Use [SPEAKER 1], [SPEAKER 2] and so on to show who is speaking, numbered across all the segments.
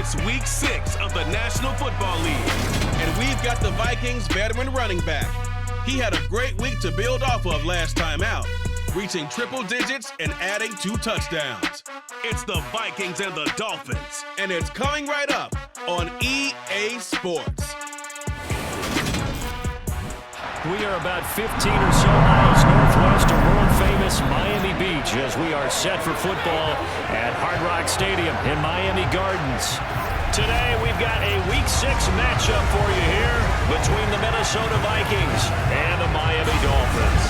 [SPEAKER 1] It's week 6 of the National Football League, and we've got the Vikings veteran running back. He had a great week to build off of last time out, reaching triple digits and adding 2 touchdowns. It's the Vikings and the Dolphins, and it's coming right up on EA Sports.
[SPEAKER 2] We are about 15 or so miles northwest of world-famous Miami Beach as we are set for football at Hard Rock Stadium in Miami Gardens. Today, we've got a Week 6 matchup for you here between the Minnesota Vikings and the Miami Dolphins.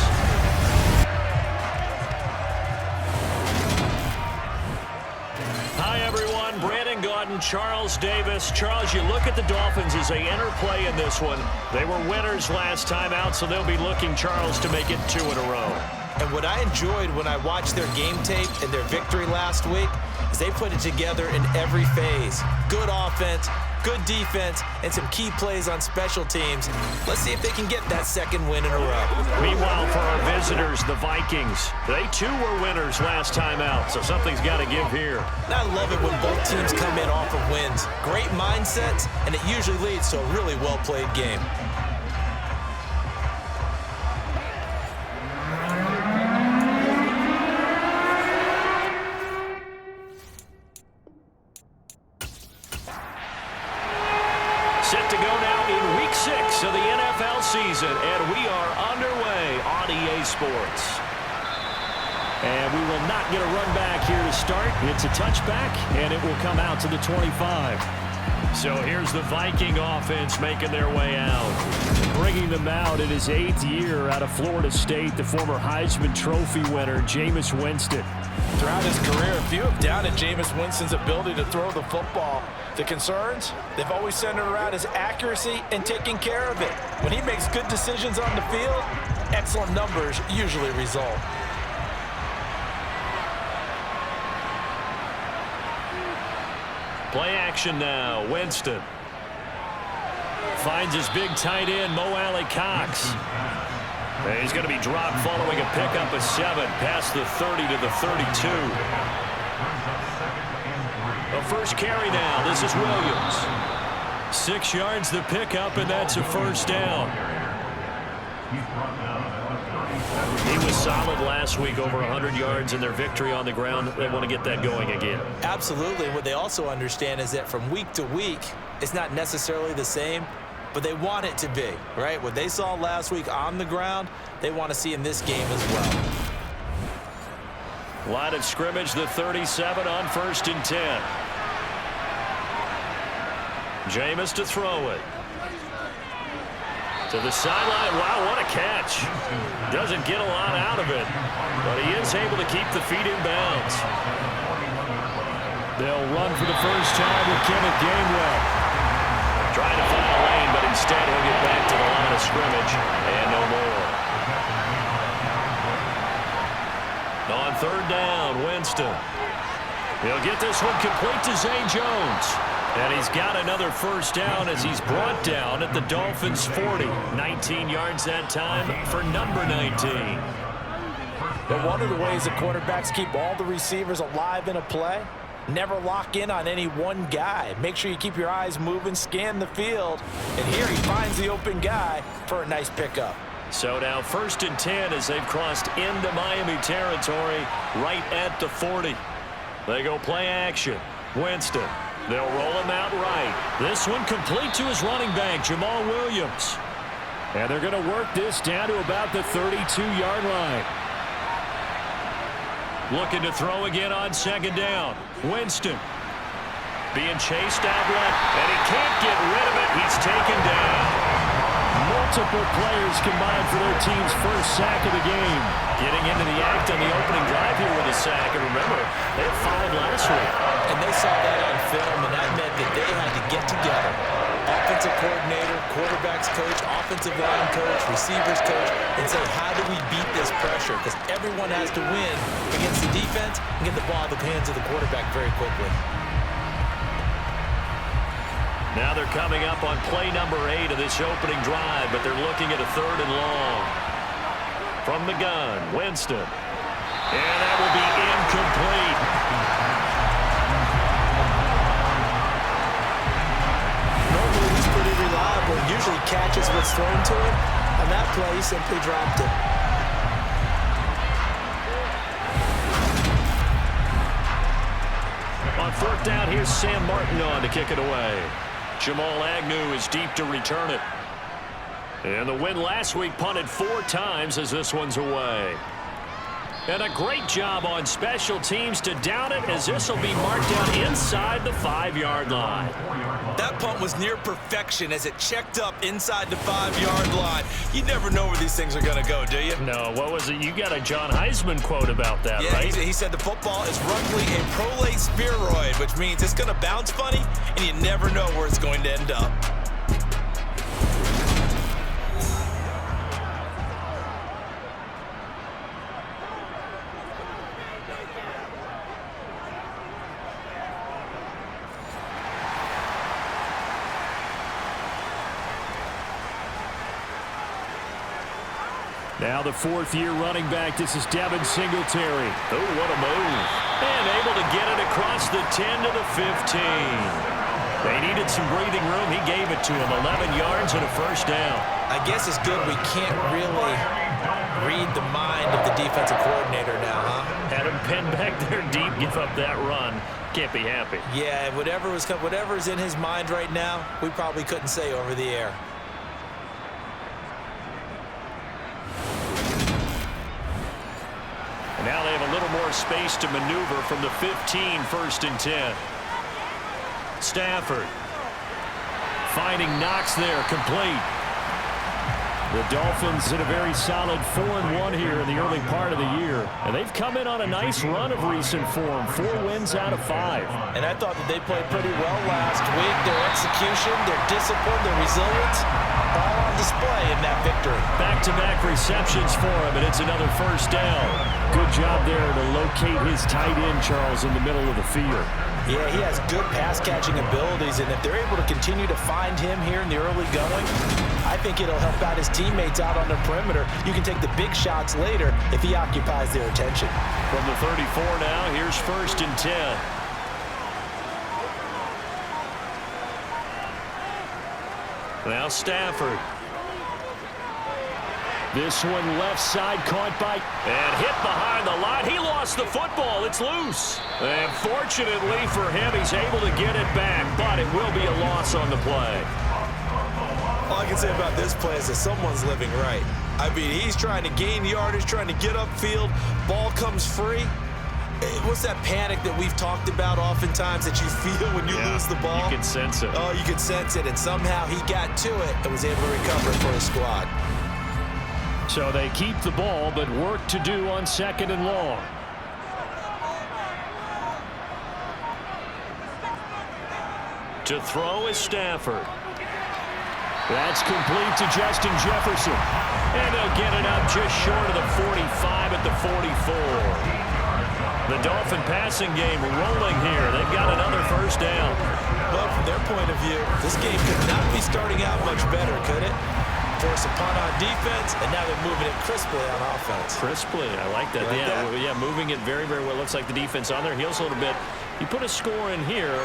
[SPEAKER 2] Hi, everyone. Brandon Gaudin, Charles Davis. Charles, you look at the Dolphins as they enter play in this one. They were winners last time out, so they'll be looking, Charles, to make it 2 in a row.
[SPEAKER 3] And what I enjoyed when I watched their game tape and their victory last week is they put it together in every phase. Good offense, good defense, and some key plays on special teams. Let's see if they can get that second win in a row.
[SPEAKER 2] Meanwhile, for our visitors, the Vikings, they too were winners last time out, so something's got to give here.
[SPEAKER 3] And I love it when both teams come in off of wins. Great mindsets, and it usually leads to a really well-played game.
[SPEAKER 2] Set to go now in Week 6 of the NFL season, and we are underway on EA Sports. And we will not get a run back here to start. It's a touchback, and it will come out to the 25. So here's the Viking offense making their way out. Bringing them out in his 8th year out of Florida State, the former Heisman Trophy winner, Jameis Winston.
[SPEAKER 4] Throughout his career, few have doubted Jameis Winston's ability to throw the football. The concerns, they've always centered around his accuracy and taking care of it. When he makes good decisions on the field, excellent numbers usually result.
[SPEAKER 2] Play action now. Winston finds his big tight end, Mo Alley-Cox. He's going to be dropped following a pickup of 7 past the 30 to the 32. A first carry now. This is Williams. 6 yards the pickup, and that's a first down. He was solid last week, over 100 yards in their victory on the ground. They want to get that going again.
[SPEAKER 3] Absolutely. What they also understand is that from week to week, it's not necessarily the same, but they want it to be, right? What they saw last week on the ground, they want to see in this game as well.
[SPEAKER 2] Line of scrimmage, the 37 on 1st and 10. Jameis to throw it. To the sideline. Wow, what a catch. Doesn't get a lot out of it, but he is able to keep the feet in bounds. They'll run for the first time with Kenneth Gainwell. Trying to find a lane, but instead he'll get back to the line of scrimmage and no more. On 3rd down, Winston. He'll get this one complete to Zay Jones. And he's got another first down as he's brought down at the Dolphins' 40. 19 yards that time for number 19.
[SPEAKER 4] But one of the ways the quarterbacks keep all the receivers alive in a play, never lock in on any one guy. Make sure you keep your eyes moving, scan the field. And here he finds the open guy for a nice pickup.
[SPEAKER 2] So now 1st and 10 as they've crossed into Miami territory right at the 40. They go play action. Winston. They'll roll him out right. This one complete to his running back, Jamal Williams. And they're going to work this down to about the 32-yard line. Looking to throw again on 2nd down. Winston being chased out left, and he can't get rid of it. He's taken down. Multiple players combined for their team's first sack of the game. Getting into the act on the opening drive here with a sack. And remember, they had 5 last week.
[SPEAKER 3] And they saw that on film, and that meant that they had to get together. Offensive coordinator, quarterbacks coach, offensive line coach, receivers coach, and say, how do we beat this pressure? Because everyone has to win against the defense and get the ball in the hands of the quarterback very quickly.
[SPEAKER 2] Now they're coming up on play number 8 of this opening drive, but they're looking at a 3rd and long. From the gun, Winston. And that will be incomplete.
[SPEAKER 4] thrown to him. On that play, he simply dropped it.
[SPEAKER 2] On fourth down, here's Sam Martin on to kick it away. Jamal Agnew is deep to return it. And the win last week punted 4 times as this one's away. And a great job on special teams to down it, as this will be marked down inside the 5-yard line.
[SPEAKER 3] That punt was near perfection as it checked up inside the 5-yard line. You never know where these things are going to go, do you?
[SPEAKER 2] No, what was it? You got a John Heisman quote about that,
[SPEAKER 3] yeah,
[SPEAKER 2] right?
[SPEAKER 3] He said the football is roughly a prolate spheroid, which means it's going to bounce funny, and you never know where it's going to end up.
[SPEAKER 2] Now the 4th-year running back, this is Devin Singletary. Oh, what a move. And able to get it across the 10 to the 15. They needed some breathing room. He gave it to him. 11 yards and a first down.
[SPEAKER 3] I guess it's good we can't really read the mind of the defensive coordinator now, huh?
[SPEAKER 2] Had him pinned back there deep, give up that run. Can't be happy.
[SPEAKER 3] Yeah, whatever's in his mind right now, we probably couldn't say over the air.
[SPEAKER 2] Now they have a little more space to maneuver from the 15, 1st and 10. Stafford finding Knox there, complete. The Dolphins in a very solid 4-1 here in the early part of the year. And they've come in on a nice run of recent form. 4 wins out of 5.
[SPEAKER 4] And I thought that they played pretty well last week. Their execution, their discipline, their resilience, all on display in that victory.
[SPEAKER 2] Back-to-back receptions for him, and it's another first down. Good job there to locate his tight end, Charles, in the middle of the field.
[SPEAKER 4] Yeah, he has good pass-catching abilities, and if they're able to continue to find him here in the early going, I think it'll help out his teammates out on the perimeter. You can take the big shots later if he occupies their attention.
[SPEAKER 2] From the 34 now, here's 1st and 10. Now Stafford. This one left side caught by and hit behind the line. He lost the football. It's loose. And fortunately for him, he's able to get it back, but it will be a loss on the play.
[SPEAKER 3] All I can say about this play is that someone's living right. I mean, he's trying to gain yardage, trying to get upfield. Ball comes free. What's that panic that we've talked about oftentimes that you feel when you lose the ball?
[SPEAKER 2] You can sense it.
[SPEAKER 3] Oh, you can sense it, and somehow he got to it and was able to recover it for his squad.
[SPEAKER 2] So they keep the ball, but work to do on 2nd and long. To throw is Stafford. That's complete to Justin Jefferson. And they'll get it up just short of the 45 at the 44. The Dolphin passing game rolling here. They've got another first down.
[SPEAKER 3] Well, from their point of view, this game could not be starting out much better, could it? Force a punt on defense, and now they're moving it crisply on offense.
[SPEAKER 2] Crisply, I like that. Yeah, moving it very, very well. Looks like the defense on their heels a little bit. You put a score in here,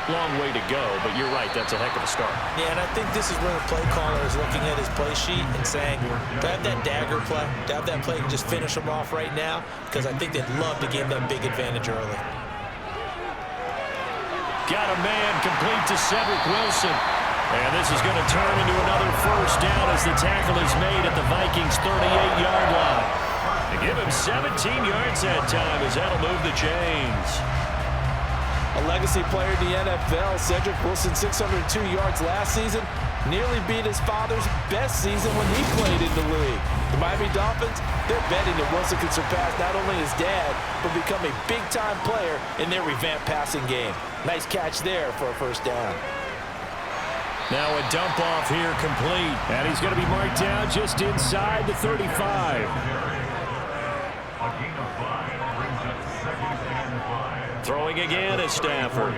[SPEAKER 2] long way to go, but you're right, that's a heck of a start.
[SPEAKER 3] Yeah, and I think this is where the play caller is looking at his play sheet and saying, do I have that dagger play? Do I have that play and just finish them off right now? Because I think they'd love to give them big advantage early.
[SPEAKER 2] Got a man complete to Cedric Wilson. And this is going to turn into another first down as the tackle is made at the Vikings' 38-yard line. They give him 17 yards that time as that'll move the chains.
[SPEAKER 4] A legacy player in the NFL, Cedric Wilson, 602 yards last season, nearly beat his father's best season when he played in the league. The Miami Dolphins, they're betting that Wilson could surpass not only his dad, but become a big-time player in their revamped passing game. Nice catch there for a first down.
[SPEAKER 2] Now a dump off here complete. And he's going to be marked down just inside the 35. Throwing again is Stafford.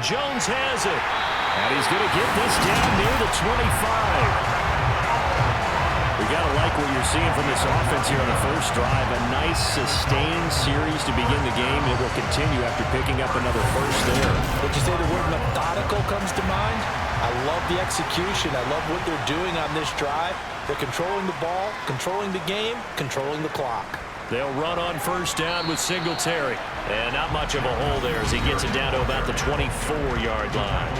[SPEAKER 2] Jones has it. And he's going to get this down near the 25. We got to like what you're seeing from this offense here on the first drive. A nice, sustained series to begin the game. It will continue after picking up another first there.
[SPEAKER 4] Would you say the word methodical comes to mind? I love the execution. I love what they're doing on this drive. They're controlling the ball, controlling the game, controlling the clock.
[SPEAKER 2] They'll run on first down with Singletary. And not much of a hole there as he gets it down to about the 24-yard line.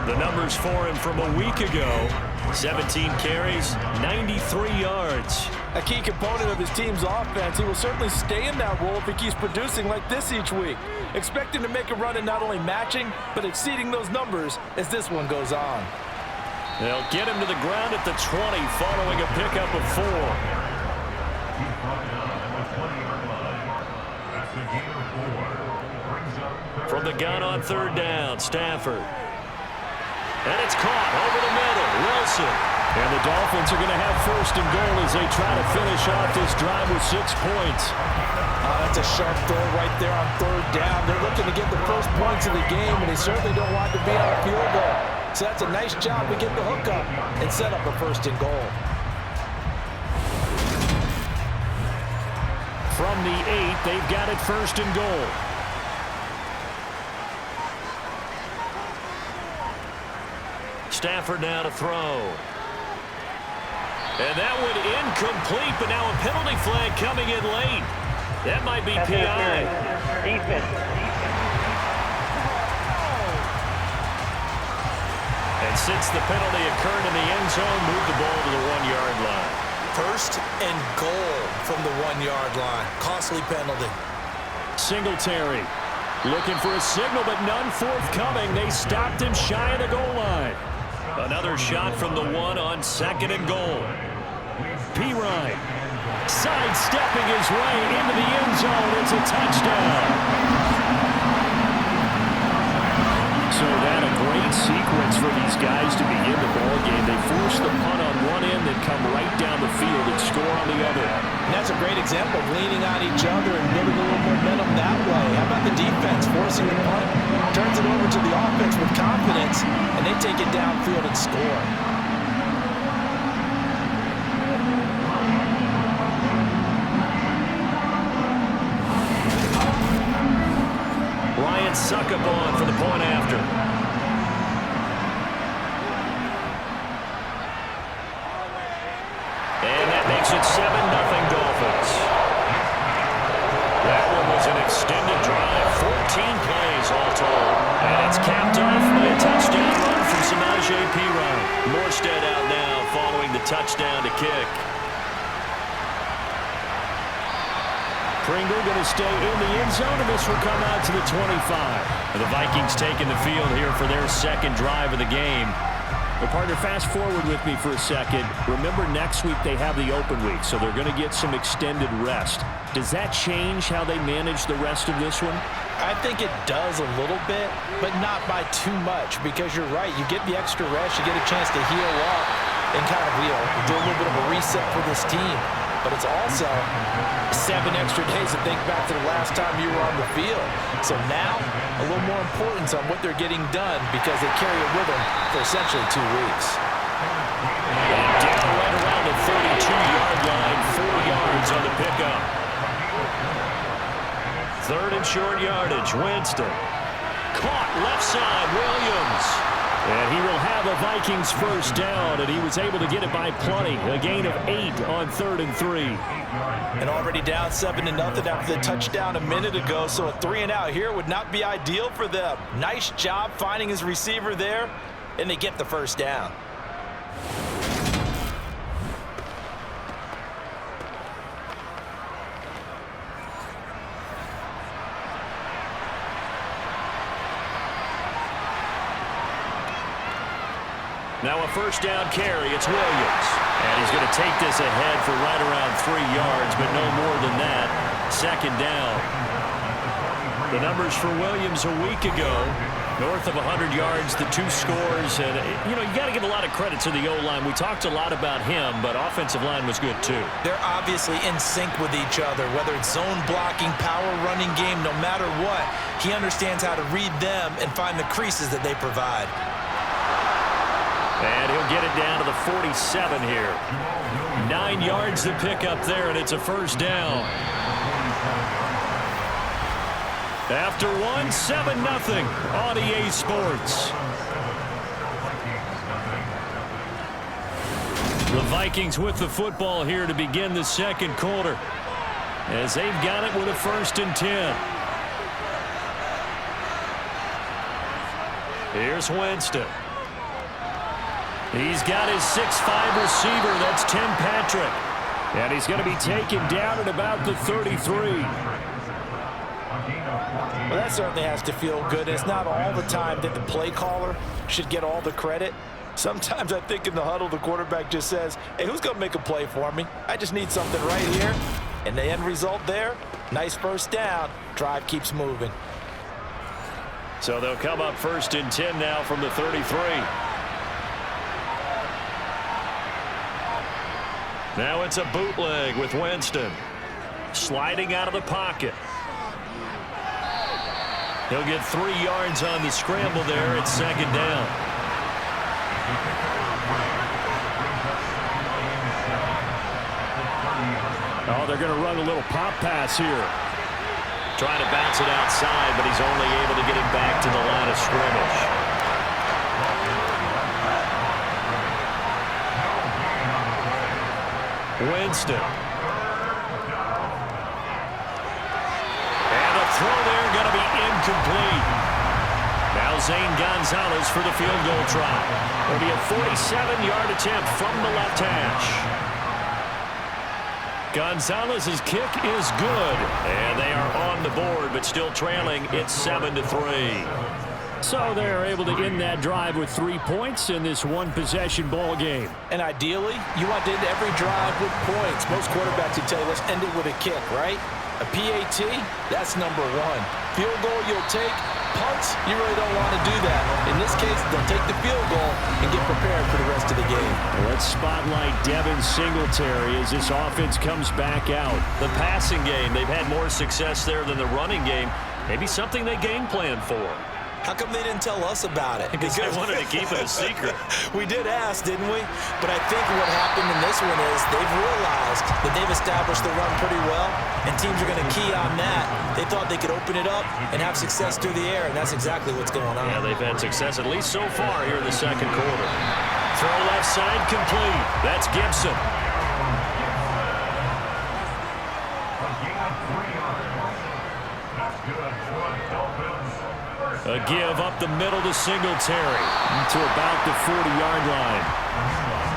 [SPEAKER 2] The numbers for him from a week ago: 17 carries, 93 yards.
[SPEAKER 4] A key component of his team's offense. He will certainly stay in that role if he keeps producing like this each week. Expect him to make a run in not only matching, but exceeding those numbers as this one goes on.
[SPEAKER 2] They'll get him to the ground at the 20 following a pickup of 4. From the gun on third down, Stafford. And it's caught over the middle. Wilson. And the Dolphins are going to have first and goal as they try to finish off this drive with 6 points.
[SPEAKER 4] That's a sharp throw right there on third down. They're looking to get the first points of the game, and they certainly don't want to be on a field goal. So that's a nice job to get the hook up and set up a first and goal.
[SPEAKER 2] From the 8, they've got it first and goal. Stafford now to throw. And that one incomplete, but now a penalty flag coming in late. That might be PI.
[SPEAKER 5] Defense.
[SPEAKER 2] And since the penalty occurred in the end zone, move the ball to the 1-yard line.
[SPEAKER 3] First and goal from the 1-yard line. Costly penalty.
[SPEAKER 2] Singletary looking for a signal, but none forthcoming. They stopped him shy of the goal line. Another shot from the 1 on second and goal. Pirine sidestepping his way into the end zone. It's a touchdown. So that a great sequence for these guys to begin the ball game. They force the punt on one end, then come right down the field and score on the other.
[SPEAKER 4] And that's a great example of leaning on each other and building a little momentum that way. How about the defense forcing the punt? Turns it over to the offense with confidence, and they take it downfield and score.
[SPEAKER 2] Ryan Succabon for the point after. And that makes it 7-0 Dolphins. That one was an extended drive, 14 plays all told. And it's capped off by a touchdown run from Samaje Perine. Morstead out now following the touchdown to kick. Pringle going to stay in the end zone, and this will come out to the 25. The Vikings taking the field here for their second drive of the game. Well, partner, fast forward with me for a second. Remember, next week they have the open week, so they're going to get some extended rest. Does that change how they manage the rest of this one?
[SPEAKER 4] I think it does a little bit, but not by too much, because you're right. You get the extra rest, you get a chance to heal up and kind of, do a little bit of a reset for this team. But it's also 7 extra days to think back to the last time you were on the field. So now, a little more importance on what they're getting done because they carry it with them for essentially 2 weeks.
[SPEAKER 2] And down right around the 32-yard line, 4 yards on the pickup. Third and short yardage, Winston. Caught left side, Williams. And he will have a Vikings first down, and he was able to get it by plenty. A gain of 8 on 3rd and 3.
[SPEAKER 4] And already down 7-0 after the touchdown a minute ago, so a 3-and-out here would not be ideal for them. Nice job finding his receiver there, and they get the first down.
[SPEAKER 2] Now a first down carry. It's Williams. And he's going to take this ahead for right around 3 yards, but no more than that. Second down. The numbers for Williams a week ago, north of 100 yards, the 2 scores. And, you got to give a lot of credit to the O-line. We talked a lot about him, but offensive line was good too.
[SPEAKER 4] They're obviously in sync with each other, whether it's zone blocking, power running game, no matter what. He understands how to read them and find the creases that they provide.
[SPEAKER 2] And he'll get it down to the 47 here. 9 yards to pick up there, and it's a first down. After 7-0 on EA Sports. The Vikings with the football here to begin the second quarter, as they've got it with a 1st and 10. Here's Winston. He's got his 6'5" receiver. That's Tim Patrick. And he's going to be taken down at about the 33.
[SPEAKER 4] Well, that certainly has to feel good. It's not all the time that the play caller should get all the credit. Sometimes I think in the huddle, the quarterback just says, hey, who's going to make a play for me? I just need something right here. And the end result there, nice first down. Drive keeps moving.
[SPEAKER 2] So they'll come up 1st and 10 now from the 33. Now it's a bootleg with Winston. Sliding out of the pocket. He'll get 3 yards on the scramble there. It's 2nd down. Oh, they're going to run a little pop pass here. Trying to bounce it outside, but he's only able to get it back to the line of scrimmage. Winston. And a throw there going to be incomplete. Now Zane Gonzalez for the field goal try. It'll be a 47-yard attempt from the left hash. Gonzalez's kick is good, and they are on the board, but still trailing. It's 7-3. So they're able to end that drive with 3 points in this one-possession ball game.
[SPEAKER 4] And ideally, you want to end every drive with points. Most quarterbacks would tell you, let's end it with a kick, right? A PAT, that's number 1. Field goal you'll take. Punts, you really don't want to do that. In this case, they'll take the field goal and get prepared for the rest of the game.
[SPEAKER 2] Let's spotlight Devin Singletary as this offense comes back out. The passing game, they've had more success there than the running game. Maybe something they game plan for.
[SPEAKER 3] How come they didn't tell us about it?
[SPEAKER 2] Because they wanted to keep it a secret.
[SPEAKER 3] We did ask, didn't we? But I think what happened in this one is they've realized that they've established the run pretty well, and teams are going to key on that. They thought they could open it up and have success through the air, and that's exactly what's going on.
[SPEAKER 2] Yeah, they've had success, at least so far, here in the second quarter. Throw left side complete. That's Gibson. A give up the middle to Singletary to about the 40-yard line.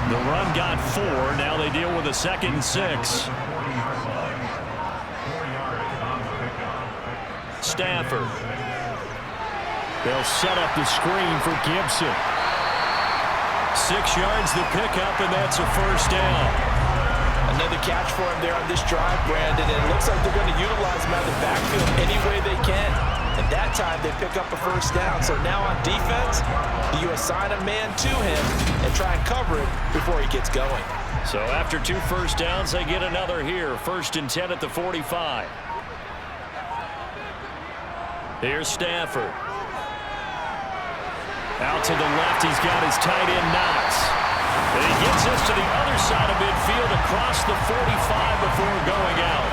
[SPEAKER 2] The run got 4. Now they deal with a 2nd and 6. Stafford. They'll set up the screen for Gibson. 6 yards to pick up, and that's a first down.
[SPEAKER 4] Another catch for him there on this drive, Brandon, and it looks like they're going to utilize him out of the backfield any way they can. And that time they pick up a first down. So now on defense, do you assign a man to him and try and cover it before he gets going?
[SPEAKER 2] So after 2 first downs, they get another here. 1st and 10 at the 45. Here's Stafford. Out to the left, he's got his tight end Knox. And he gets us to the other side of midfield across the 45 before going out.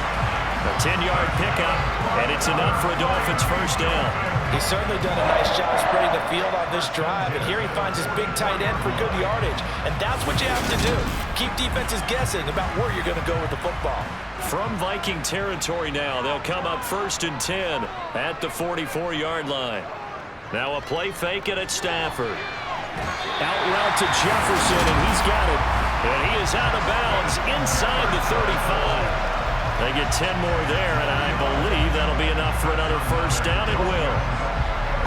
[SPEAKER 2] A 10-yard pickup, and it's enough for a Dolphins first down.
[SPEAKER 4] He's certainly done a nice job spreading the field on this drive, and here he finds his big tight end for good yardage. And that's what you have to do. Keep defenses guessing about where you're going to go with the football.
[SPEAKER 2] From Viking territory now, they'll come up 1st and 10 at the 44-yard line. Now a play fake it at Stafford. Out route to Jefferson, and he's got it. And he is out of bounds inside the 35. They get 10 more there, and I believe that'll be enough for another first down. It will.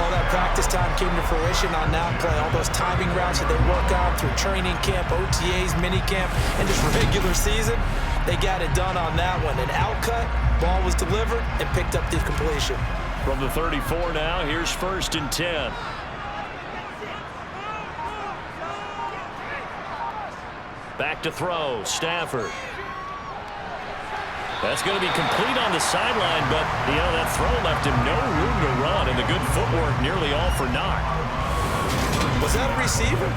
[SPEAKER 4] All that practice time came to fruition on that play. All those timing routes that they work on through training camp, OTAs, minicamp, and just regular season, they got it done on that one. An outcut, ball was delivered, and picked up the completion.
[SPEAKER 2] From the 34 now, here's 1st and 10. Back to throw, Stafford. That's going to be complete on the sideline, but, that throw left him no room to run, and the good footwork nearly all for naught.
[SPEAKER 3] Was that a receiver?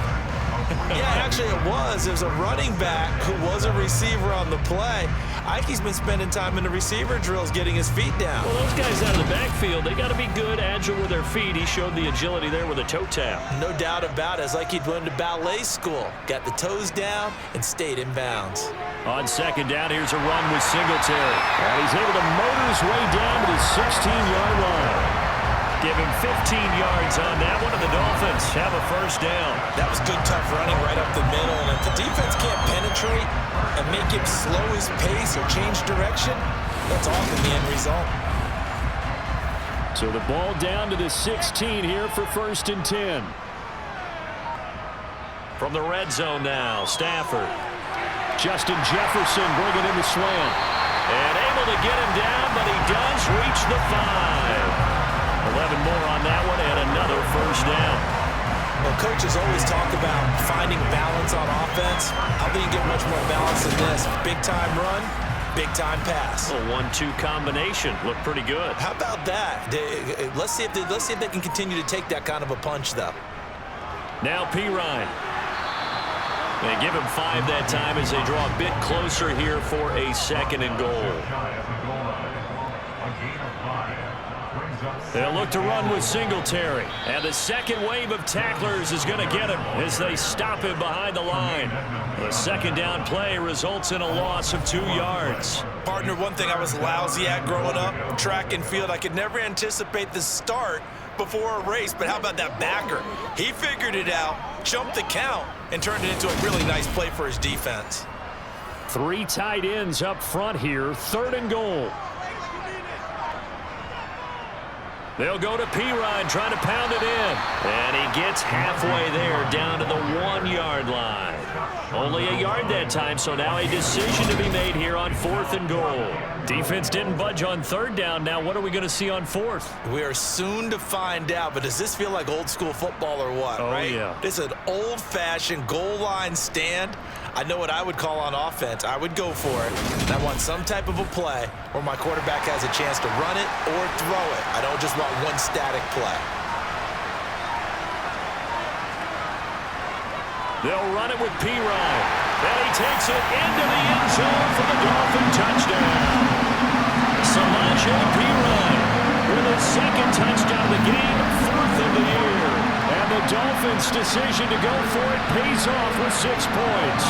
[SPEAKER 4] Yeah, actually it was. It was a running back who was a receiver on the play. Ikey's been spending time in the receiver drills getting his feet down.
[SPEAKER 2] Well, those guys out of the backfield, they got to be good, agile with their feet. He showed the agility there with a toe tap.
[SPEAKER 4] No doubt about it. It's like he'd went to ballet school. Got the toes down and stayed in bounds.
[SPEAKER 2] On second down, here's a run with Singletary. And he's able to motor his way down to the 16-yard line. Give him 15 yards on that one, and the Dolphins have a first down.
[SPEAKER 4] That was good, tough running right up the middle. And if the defense can't penetrate and make him slow his pace or change direction, that's often the end result.
[SPEAKER 2] So the ball down to the 16 here for 1st and 10. From the red zone now, Stafford. Justin Jefferson bringing in the slant. And able to get him down, but he does reach the 5. 11 more on that one, and another first down.
[SPEAKER 4] Well, coaches always talk about finding balance on offense. I think you get much more balance than this. Big-time run, big-time pass.
[SPEAKER 2] A 1-2 combination. Looked pretty good.
[SPEAKER 4] How about that? Let's see if they can continue to take that kind of a punch, though.
[SPEAKER 2] Now Pirine. They give him 5 that time as they draw a bit closer here for a 2nd and goal. They'll look to run with Singletary. And the second wave of tacklers is going to get him as they stop him behind the line. The second down play results in a loss of 2 yards.
[SPEAKER 4] Partner, one thing I was lousy at growing up, track and field, I could never anticipate the start before a race, but how about that backer? He figured it out, jumped the count, and turned it into a really nice play for his defense.
[SPEAKER 2] 3 tight ends up front here, 3rd and goal. They'll go to Pirine, trying to pound it in. And he gets halfway there, down to the 1-yard line. Only a yard that time, so now a decision to be made here on 4th and goal. Defense didn't budge on 3rd down. Now what are we going to see on 4th?
[SPEAKER 4] We are soon to find out, but does this feel like old school football or what, right?
[SPEAKER 2] Yeah.
[SPEAKER 4] This is an old-fashioned goal line stand. I know what I would call on offense. I would go for it. And I want some type of a play where my quarterback has a chance to run it or throw it. I don't just want one static play.
[SPEAKER 2] They'll run it with Pirine. And he takes it into the end zone for the Dolphin touchdown. Samaje Pirine with his 2nd touchdown of the game, 4th of the year. And the Dolphins' decision to go for it pays off with 6 points.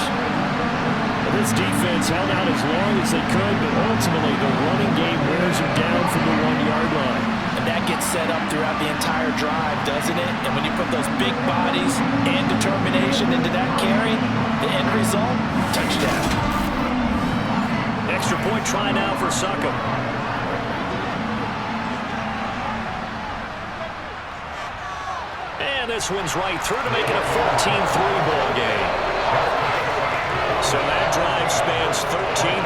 [SPEAKER 2] This defense held out as long as they could, but ultimately the running game wears them down from the 1-yard line.
[SPEAKER 4] And that gets set up throughout the entire drive, doesn't it? And when you put those big bodies and determination into that carry, the end result, touchdown.
[SPEAKER 2] Extra point try now for Succop. And this one's right through to make it a 14-3 ball game. So that drive spans 13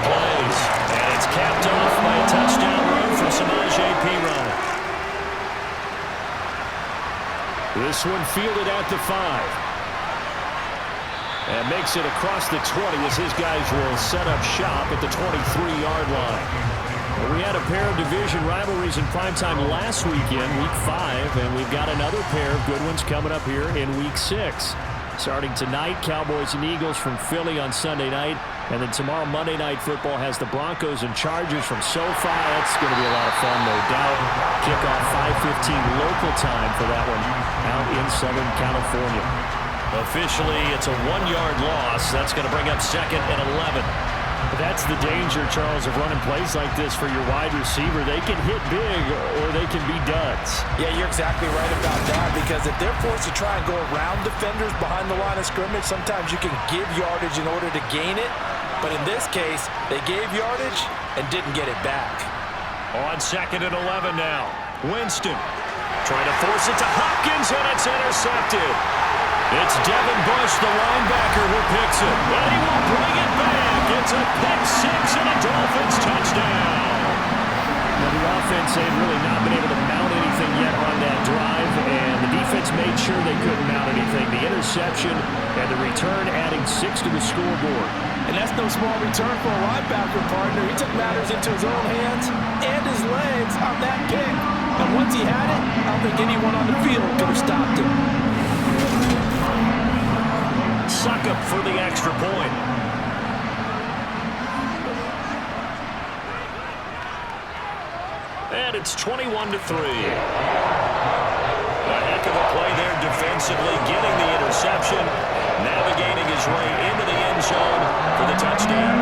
[SPEAKER 2] plays. And it's capped off by a touchdown run from Samaje Pirine. This one fielded at the 5. And makes it across the 20 as his guys will set up shop at the 23-yard line. We had a pair of division rivalries in primetime last weekend, Week 5, and we've got another pair of good ones coming up here in Week 6. Starting tonight, Cowboys and Eagles from Philly on Sunday night. And then tomorrow, Monday Night Football has the Broncos and Chargers from SoFi. That's going to be a lot of fun, no doubt. Kickoff 5:15 local time for that one out in Southern California. Officially, it's a 1-yard loss. That's going to bring up 2nd and 11. That's the danger, Charles, of running plays like this for your wide receiver. They can hit big or they can be duds.
[SPEAKER 4] Yeah, you're exactly right about that, because if they're forced to try and go around defenders behind the line of scrimmage, sometimes you can give yardage in order to gain it. But in this case, they gave yardage and didn't get it back.
[SPEAKER 2] On 2nd and 11 now. Winston trying to force it to Hopkins, and it's intercepted. It's Devin Bush, the linebacker, who picks it. And he will bring it back. It's a pick 6 and a Dolphins touchdown. Now, the offense had really not been able to mount anything yet on that drive, and the defense made sure they couldn't mount anything. The interception and the return adding 6 to the scoreboard.
[SPEAKER 4] And that's no small return for a linebacker, partner. He took matters into his own hands and his legs on that pick. And once he had it, I don't think anyone on the field could have stopped him.
[SPEAKER 2] suck up for the extra point. And it's 21-3. A heck of a play there defensively, getting the interception, navigating his way into the end zone for the touchdown.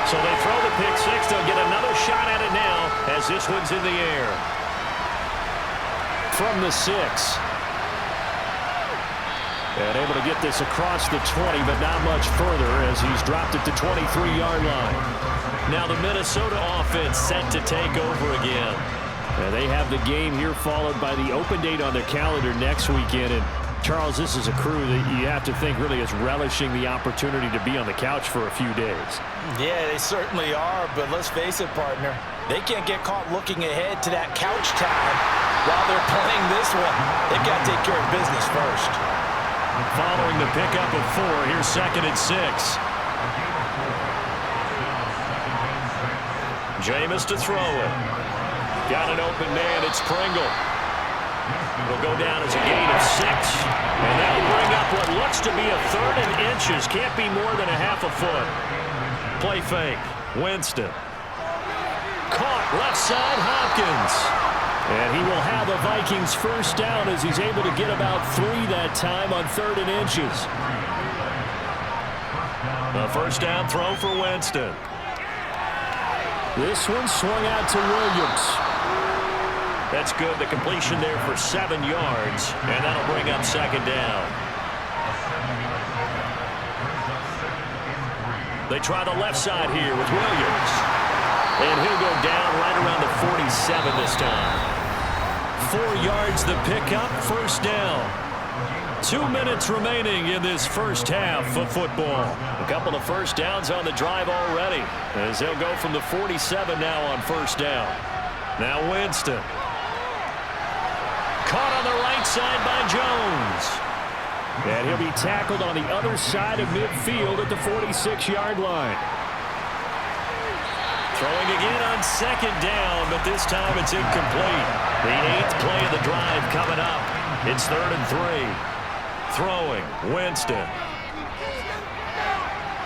[SPEAKER 2] So they throw the pick six. They'll get another shot at it now as this one's in the air. From the 6. And able to get this across the 20, but not much further as he's dropped it to 23-yard line. Now the Minnesota offense set to take over again. And they have the game here followed by the open date on their calendar next weekend. And Charles, this is a crew that you have to think really is relishing the opportunity to be on the couch for a few days.
[SPEAKER 4] Yeah, they certainly are, but let's face it, partner. They can't get caught looking ahead to that couch time while they're playing this one. They've got to take care of business first.
[SPEAKER 2] Following the pickup of 4, here's 2nd and 6. Jameis to throw it. Got an open man, it's Pringle. It'll go down as a gain of 6. And that'll bring up what looks to be a 3rd and inches. Can't be more than a half a foot. Play fake. Winston. Caught left side, Hopkins. And he will have a Vikings first down as he's able to get about 3 that time on 3rd and inches. A first down throw for Winston. This one swung out to Williams. That's good. The completion there for 7 yards. And that'll bring up 2nd down. They try the left side here with Williams. And he'll go down right around the 47 this time. 4 yards the pickup, first down. 2 minutes remaining in this first half of football. A couple of first downs on the drive already as they'll go from the 47 now on first down. Now Winston. Caught on the right side by Jones. And he'll be tackled on the other side of midfield at the 46-yard line. Throwing again on 2nd down, but this time it's incomplete. The 8th play of the drive coming up. It's 3rd and 3. Throwing, Winston.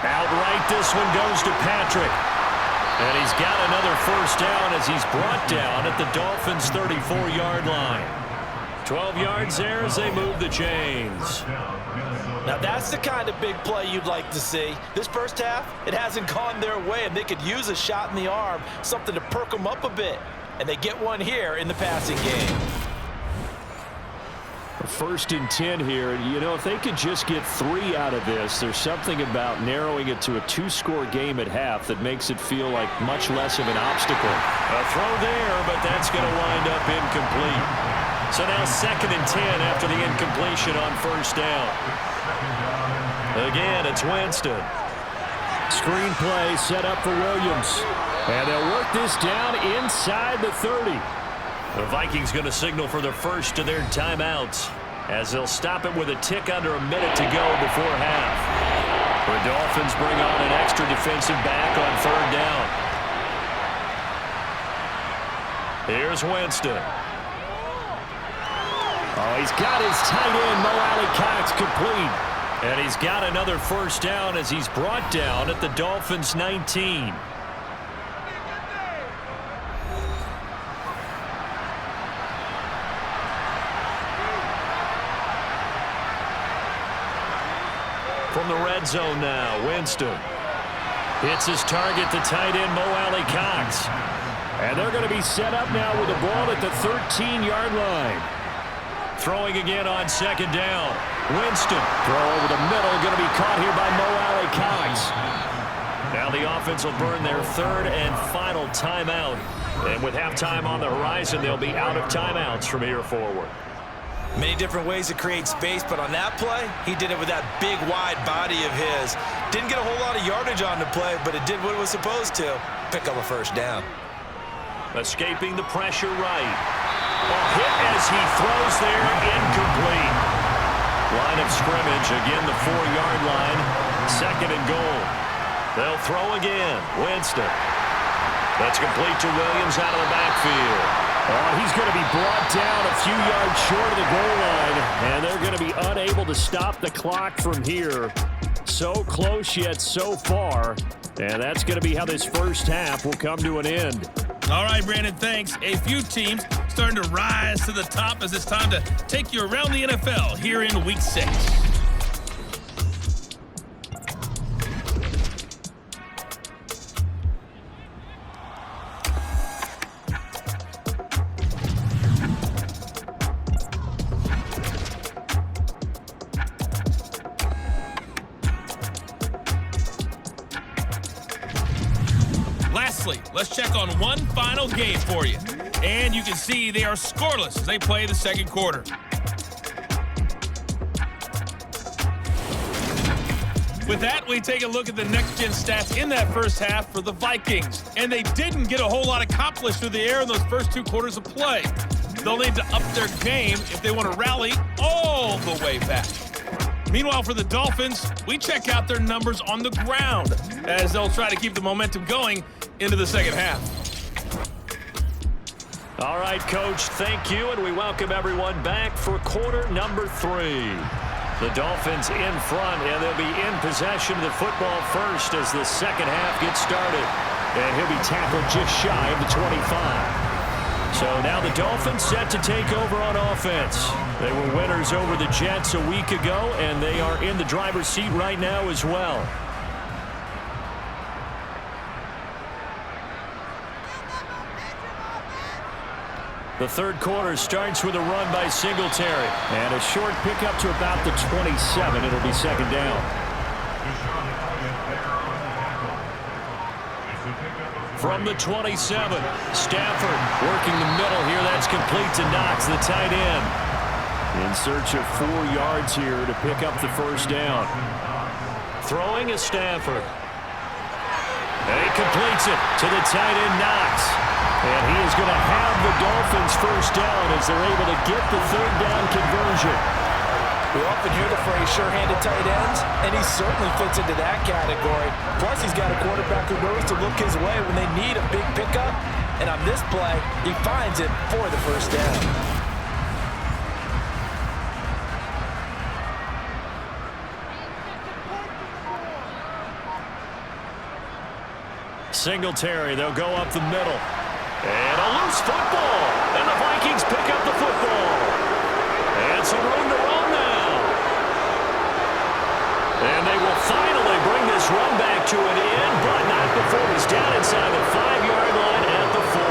[SPEAKER 2] Outright, this one goes to Patrick. And he's got another first down as he's brought down at the Dolphins' 34-yard line. 12 yards there as they move the chains.
[SPEAKER 4] Now that's the kind of big play you'd like to see. This first half, it hasn't gone their way, and they could use a shot in the arm, something to perk them up a bit. And they get one here in the passing game.
[SPEAKER 2] 1st and 10 here. You know, if they could just get 3 out of this, there's something about narrowing it to a 2-score game at half that makes it feel like much less of an obstacle. A throw there, but that's going to wind up incomplete. So now 2nd and 10 after the incompletion on first down. Again, it's Winston. Screen play set up for Williams. And they'll work this down inside the 30. The Vikings going to signal for the first of their timeouts as they'll stop it with a tick under a minute to go before half. The Dolphins bring on an extra defensive back on 3rd down. Here's Winston. Oh, he's got his tight end, Mo Alley-Cox, complete. And he's got another first down as he's brought down at the Dolphins' 19. From the red zone now, Winston. Hits his target, the tight end, Mo Alley-Cox. And they're going to be set up now with the ball at the 13-yard line. Throwing again on 2nd down. Winston. Throw over the middle, going to be caught here by Mo Alley-Cox. Now the offense will burn their 3rd and final timeout. And with halftime on the horizon, they'll be out of timeouts from here forward.
[SPEAKER 4] Many different ways to create space, but on that play, he did it with that big, wide body of his. Didn't get a whole lot of yardage on the play, but it did what it was supposed to. Pick up a first down.
[SPEAKER 2] Escaping the pressure right. A hit as he throws there, incomplete. Line of scrimmage, again the 4-yard line. 2nd and goal. They'll throw again. Winston. That's complete to Williams out of the backfield. Oh, he's going to be brought down a few yards short of the goal line, and they're going to be unable to stop the clock from here. So close yet so far, and that's going to be how this first half will come to an end.
[SPEAKER 5] All right, Brandon, thanks. A few teams starting to rise to the top as it's time to take you around the NFL here in Week 6. Lastly, let's check on one final game for you. And you can see they are scoreless as they play the second quarter. With that, we take a look at the next-gen stats in that first half for the Vikings. And they didn't get a whole lot accomplished through the air in those first 2 quarters of play. They'll need to up their game if they want to rally all the way back. Meanwhile, for the Dolphins, we check out their numbers on the ground as they'll try to keep the momentum going into the second half.
[SPEAKER 2] All right, Coach, thank you, and we welcome everyone back for quarter number 3. The Dolphins in front, and they'll be in possession of the football first as the second half gets started. And he'll be tackled just shy of the 25. So now the Dolphins set to take over on offense. They were winners over the Jets a week ago, and they are in the driver's seat right now as well. The third quarter starts with a run by Singletary. And a short pickup to about the 27. It'll be second down. From the 27, Stafford working the middle here. That's complete to Knox, the tight end. In search of 4 yards here to pick up the first down. Throwing is Stafford. And he completes it to the tight end, Knox. And he is going to have the Dolphins first down as they're able to get the third down conversion.
[SPEAKER 4] We often hear the phrase sure-handed tight ends, and he certainly fits into that category. Plus, he's got a quarterback who knows to look his way when they need a big pickup. And on this play, he finds it for the first down.
[SPEAKER 2] Singletary, they'll go up the middle. And a loose football. And the Vikings pick up the football. And some room to run now. And they will finally bring this run back to an end, but not before he's down inside the 5-yard line at the 4.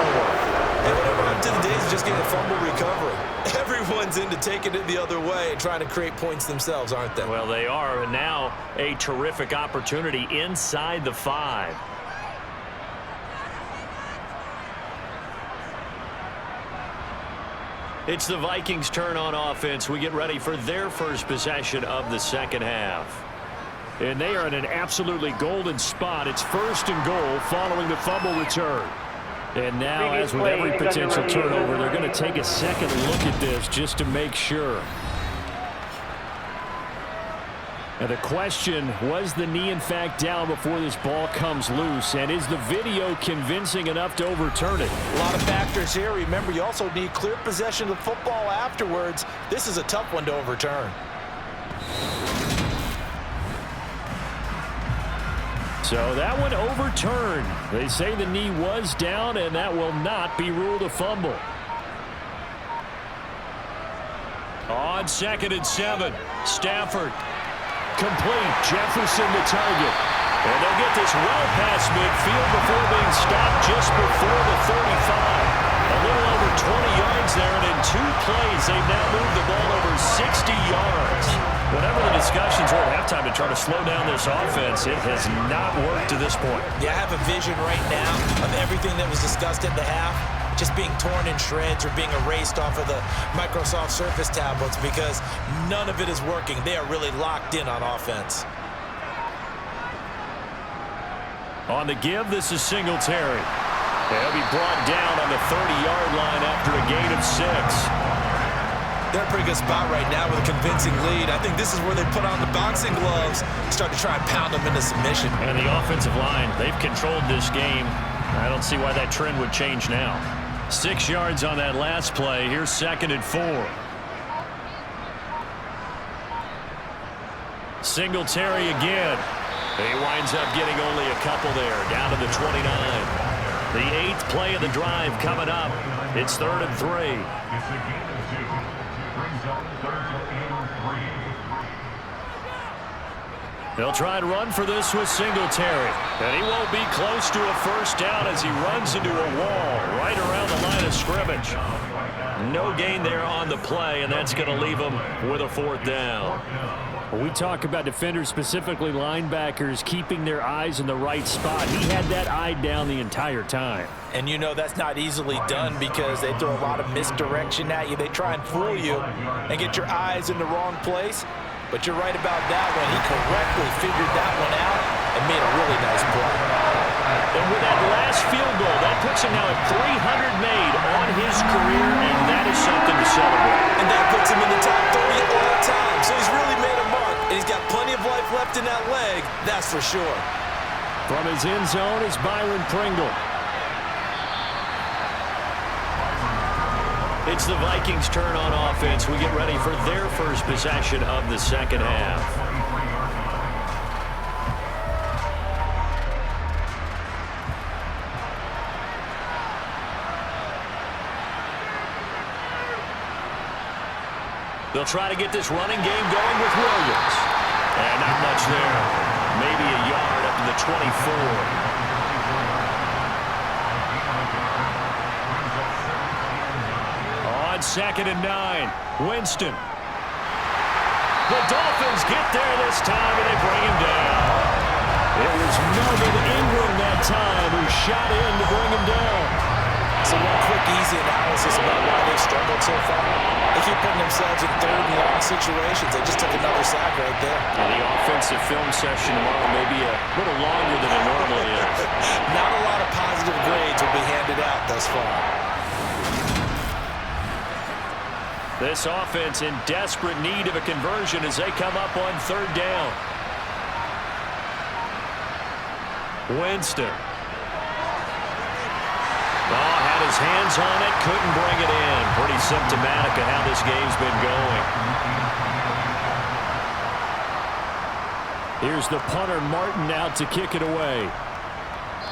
[SPEAKER 3] And whatever happened to the days of just getting a fumble recovery? Everyone's into taking it the other way and trying to create points themselves, aren't they?
[SPEAKER 2] Well, they are. And now a terrific opportunity inside the 5. It's the Vikings' turn on offense. We get ready for their first possession of the second half. And they are in an absolutely golden spot. It's first and goal following the fumble return. And now, as with every potential turnover, they're going to take a second look at this just to make sure. And the question, was the knee in fact down before this ball comes loose? And is the video convincing enough to overturn it?
[SPEAKER 4] A lot of factors here. Remember, you also need clear possession of the football afterwards. This is a tough one to overturn.
[SPEAKER 2] So that one overturned. They say the knee was down, and that will not be ruled a fumble. On 2nd and 7, Stafford. Complete. Jefferson the target. And they'll get this well past midfield before being stopped just before the 35. A little over 20 yards there, and in 2 plays, they've now moved the ball over 60 yards. Whatever the discussions were at halftime to try to slow down this offense, it has not worked to this point.
[SPEAKER 4] Yeah, I have a vision right now of everything that was discussed at the half just being torn in shreds or being erased off of the Microsoft Surface tablets because none of it is working. They are really locked in on offense.
[SPEAKER 2] On the give, this is Singletary. They'll be brought down on the 30-yard line after a gain of 6.
[SPEAKER 3] They're in a pretty good spot right now with a convincing lead. I think this is where they put on the boxing gloves, start to try and pound them into submission.
[SPEAKER 2] And the offensive line, they've controlled this game. I don't see why that trend would change now. 6 yards on that last play. Here's 2nd and 4. Singletary again. He winds up getting only a couple there, down to the 29. The 8th play of the drive coming up. It's 3rd and 3. They'll try and run for this with Singletary. And he won't be close to a first down as he runs into a wall right around the line of scrimmage. No gain there on the play, and that's going to leave him with a 4th down.
[SPEAKER 6] When we talk about defenders, specifically linebackers, keeping their eyes in the right spot, he had that eye down the entire time.
[SPEAKER 4] And you know that's not easily done because they throw a lot of misdirection at you. They try and fool you and get your eyes in the wrong place. But you're right about that one. He correctly figured that one out and made a really nice play.
[SPEAKER 2] And with that last field goal, that puts him now at 300 made on his career, and that is something to celebrate.
[SPEAKER 3] And that puts him in the top 30 all time. So he's really made a mark, and he's got plenty of life left in that leg, that's for sure.
[SPEAKER 6] From his end zone is Byron Pringle.
[SPEAKER 2] It's the Vikings' turn on offense. We get ready for their first possession of the second half. They'll try to get this running game going with Williams. And not much there. Maybe a yard up to the 24. 2nd and 9. Winston. The Dolphins get there this time, and they bring him down. It was Melvin Ingram that time who shot in to bring him down.
[SPEAKER 4] So one quick, easy analysis about why they've struggled so far. They keep putting themselves in 3rd and long situations. They just took another sack right there.
[SPEAKER 2] And the offensive film session tomorrow may be a little longer than it normally is.
[SPEAKER 4] Not a lot of positive grades will be handed out thus far.
[SPEAKER 2] This offense in desperate need of a conversion as they come up on 3rd down. Winston. Oh, had his hands on it, couldn't bring it in. Pretty symptomatic of how this game's been going.
[SPEAKER 6] Here's the punter, Martin, out to kick it away.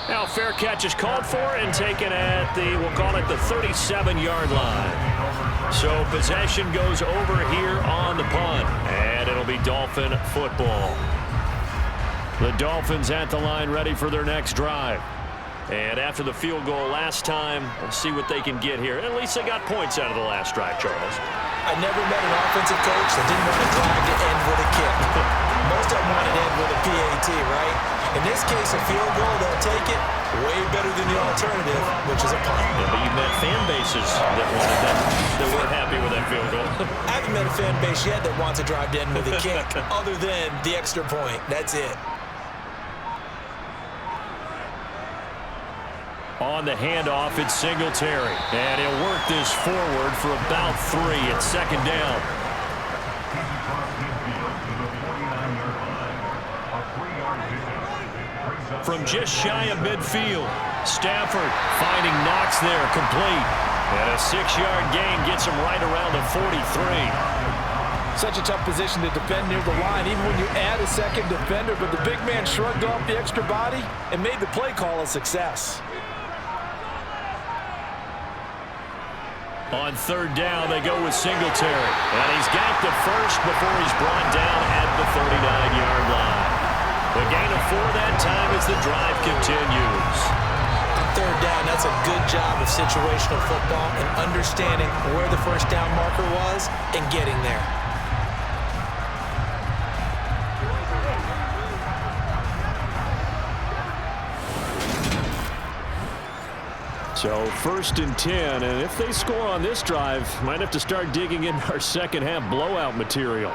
[SPEAKER 2] Now fair catch is called for and taken at the, we'll call it the 37-yard line. So possession goes over here on the punt, and it'll be Dolphin football. The Dolphins at the line ready for their next drive. And after the field goal last time, we'll see what they can get here. At least they got points out of the last drive, Charles.
[SPEAKER 3] I never met an offensive coach that didn't want a drive to end with a kick. Most of them want to end with a PAT, right? In this case, a field goal, they'll take it. Way better than the alternative, which is a punt.
[SPEAKER 2] Yeah, but you've met fan bases that wanted that weren't happy with that field goal.
[SPEAKER 3] I haven't met a fan base yet that wants a drive to end with a kick, other than the extra point. That's it.
[SPEAKER 2] On the handoff, it's Singletary. And he'll work this forward for about 3 at 2nd down. From just shy of midfield, Stafford finding Knox there, complete. And a 6-yard gain gets him right around the 43.
[SPEAKER 4] Such a tough position to defend near the line, even when you add a second defender. But the big man shrugged off the extra body and made the play call a success.
[SPEAKER 2] On 3rd down, they go with Singletary. And he's got the first before he's brought down at the 39-yard line. The gain of 4 that time as the drive continues.
[SPEAKER 3] On 3rd down, that's a good job of situational football and understanding where the first down marker was and getting there.
[SPEAKER 6] So 1st and 10, and if they score on this drive, might have to start digging in our second half blowout material.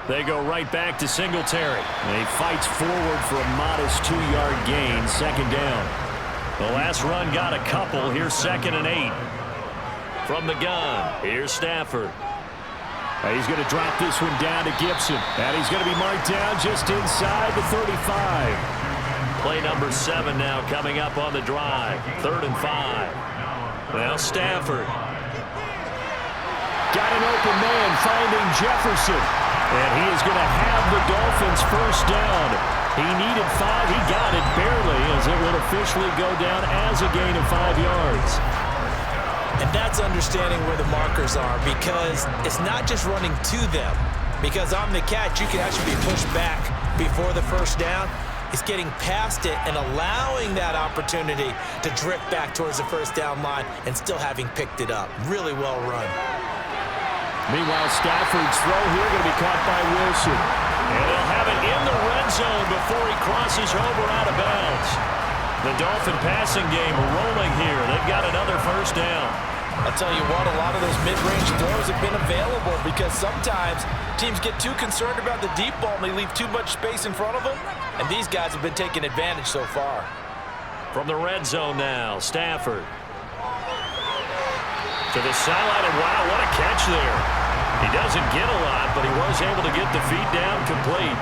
[SPEAKER 2] They go right back to Singletary. And he fights forward for a modest 2-yard gain, 2nd down. The last run got a couple. Here's 2nd and 8. From the gun, here's Stafford.
[SPEAKER 6] And he's going to drop this one down to Gibson. And he's going to be marked down just inside the 35.
[SPEAKER 2] Play number 7 now coming up on the drive. 3rd and 5. Now Stafford.
[SPEAKER 6] Got an open man finding Jefferson. And he is going to have the Dolphins first down. He needed 5. He got it barely as it would officially go down as a gain of 5 yards.
[SPEAKER 4] And that's understanding where the markers are, because it's not just running to them. Because on the catch, you can actually be pushed back before the first down. It's getting past it and allowing that opportunity to drift back towards the first down line and still having picked it up. Really well run.
[SPEAKER 6] Meanwhile, Stafford's throw here going to be caught by Wilson.
[SPEAKER 2] And they'll have it in the red zone before he crosses over out of bounds. The Dolphin passing game rolling here. They've got another first down.
[SPEAKER 4] I'll tell you what, a lot of those mid-range throws have been available because sometimes teams get too concerned about the deep ball and they leave too much space in front of them. And these guys have been taking advantage so far.
[SPEAKER 2] From the red zone now, Stafford. To the sideline, and wow, what a catch there. He doesn't get a lot, but he was able to get the feet down complete.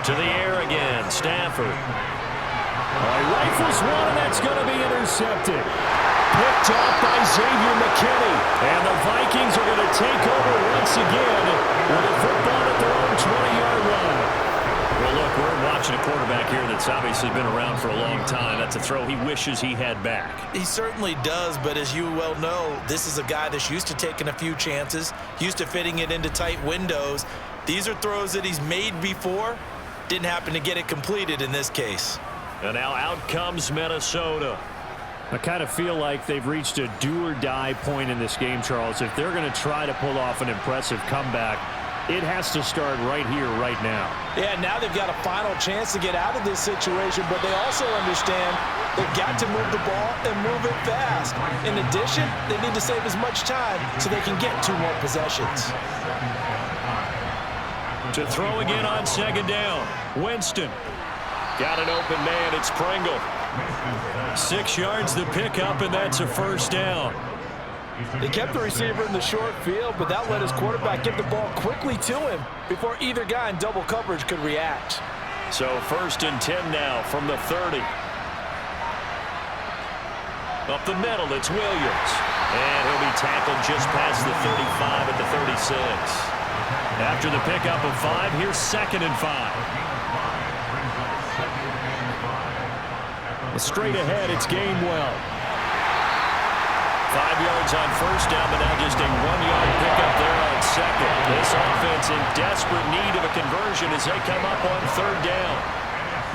[SPEAKER 2] To the air again, Stafford.
[SPEAKER 6] He rifles one, and that's going to be intercepted. Picked off by Xavier McKinney. And the Vikings are going to take over once again with a football at their own 20-yard line.
[SPEAKER 2] Well, look, we're watching a quarterback here that's obviously been around for a long time. That's a throw he wishes he had back.
[SPEAKER 4] He certainly does, but as you well know, this is a guy that's used to taking a few chances, used to fitting it into tight windows. These are throws that he's made before. Didn't happen to get it completed in this case.
[SPEAKER 2] And now out comes Minnesota.
[SPEAKER 6] I kind of feel like they've reached a do-or-die point in this game, Charles. If they're going to try to pull off an impressive comeback, it has to start right here, right now.
[SPEAKER 4] Yeah, now they've got a final chance to get out of this situation, but they also understand they've got to move the ball and move it fast. In addition, they need to save as much time so they can get 2 more possessions.
[SPEAKER 2] To throw again on 2nd down. Winston. Got an open man. It's Pringle. 6 yards the pickup, and that's a first down.
[SPEAKER 4] They kept the receiver in the short field, but that let his quarterback get the ball quickly to him before either guy in double coverage could react.
[SPEAKER 2] So 1st and 10 now from the 30. Up the middle, it's Williams. And he'll be tackled just past the 35 at the 36. After the pickup of 5, here's 2nd and 5.
[SPEAKER 6] Straight ahead, it's Gainwell.
[SPEAKER 2] 5 yards on first down, but now just a 1-yard pickup there on 2nd. This offense in desperate need of a conversion as they come up on 3rd down.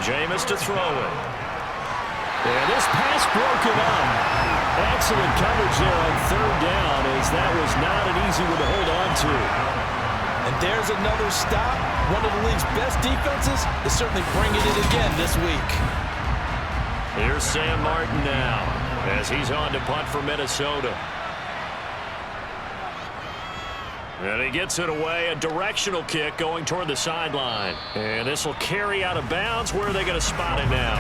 [SPEAKER 2] Jameis to throw it.
[SPEAKER 6] And this pass broken up. Excellent coverage there on 3rd down, as that was not an easy one to hold on to.
[SPEAKER 4] And there's another stop. One of the league's best defenses is certainly bringing it again this week.
[SPEAKER 2] Here's Sam Martin now as he's on to punt for Minnesota. And he gets it away, a directional kick going toward the sideline. And this will carry out of bounds. Where are they going to spot it now?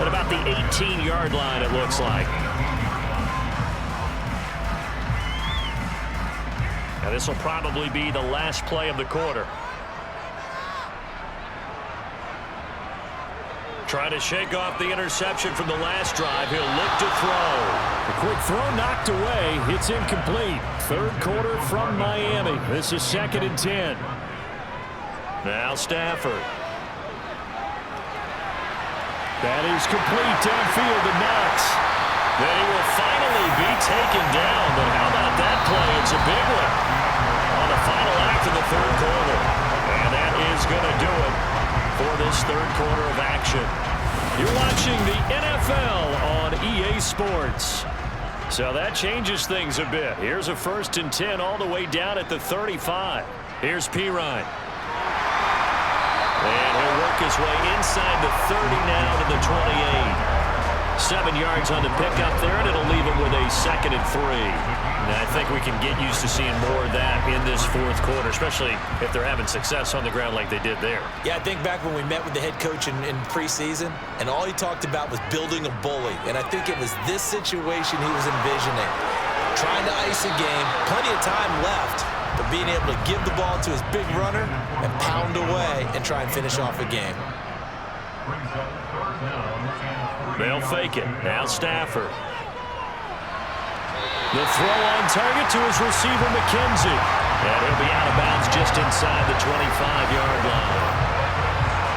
[SPEAKER 2] At about the 18-yard line, it looks like. And this will probably be the last play of the quarter. Trying to shake off the interception from the last drive. He'll look to throw.
[SPEAKER 6] A quick throw knocked away. It's incomplete. 3rd quarter from Miami. This is 2nd and 10.
[SPEAKER 2] Now Stafford.
[SPEAKER 6] That is complete downfield to Knox.
[SPEAKER 2] Then he will finally be taken down. But how about that play? It's a big one on the final act of the 3rd quarter. And that is going to do it for this 3rd quarter of action. You're watching the NFL on EA Sports. So that changes things a bit. Here's a 1st and 10 all the way down at the 35. Here's Pirine. And he'll work his way inside the 30 now to the 28. 7 yards on the pickup there, and it'll leave him with a 2nd and 3. And I think we can get used to seeing more of that in this 4th quarter, especially if they're having success on the ground like they did there.
[SPEAKER 4] Yeah, I think back when we met with the head coach in preseason, and all he talked about was building a bully. And I think it was this situation he was envisioning. Trying to ice a game, plenty of time left, but being able to give the ball to his big runner and pound away and try and finish off a game.
[SPEAKER 2] They'll fake it. Now Stafford. The throw on target to his receiver, McKenzie. And he'll be out of bounds just inside the 25-yard line.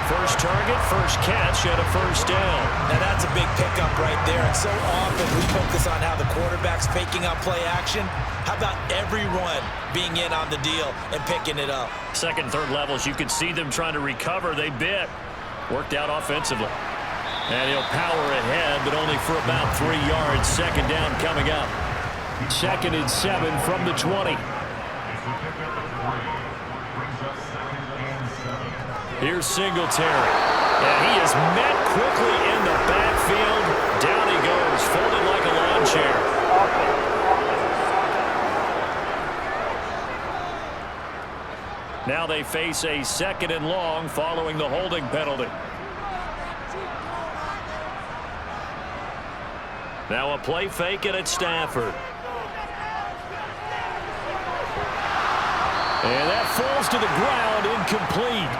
[SPEAKER 2] First target, first catch, and a first down.
[SPEAKER 4] Now that's a big pickup right there. And so often we focus on how the quarterback's faking out play action. How about everyone being in on the deal and picking it up?
[SPEAKER 2] Second, third levels, you can see them trying to recover. They bit. Worked out offensively. And he'll power ahead, but only for about 3 yards. Second down coming up. 2nd and 7 from the 20. Here's Singletary. And he is met quickly in the backfield. Down he goes, folded like a lawn chair. Now they face a 2nd and long following the holding penalty. Now a play fake and it's Stafford. And that falls to the ground, incomplete.